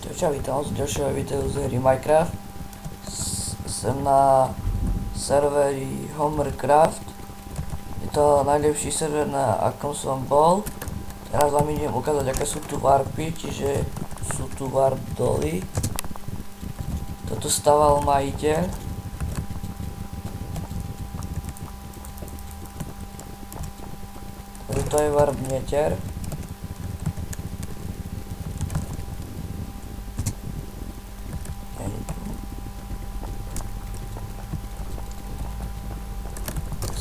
Čau, vítam z ďalšieho videa z hry Minecraft. Sem na serveri Homercraft. Je to najlepší server, na akom som bol. Teraz vám idem ukázať, aké sú tu warpy, čiže sú tu warp doly. Toto staval majiteľ. Toto je warp meter.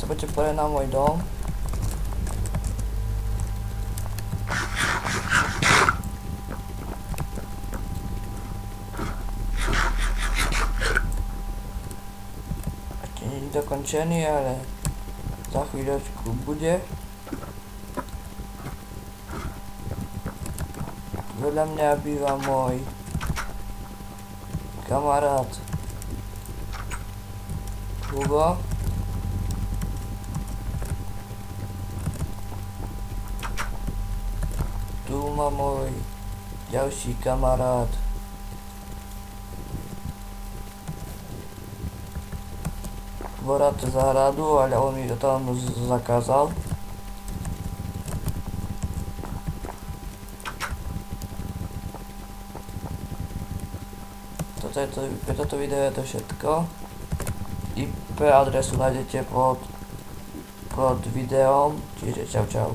Poďte pozrieť na môj dom. Ešte nie je dokončený, ale za chvíľočku bude. Vedľa mňa býva môj kamarát Hugo. Tu má môj ďalší kamarát Borat zahradu, ale on mi to tam zakázal. Pre toto video je to všetko. IP adresu nájdete pod videom, čiže čau.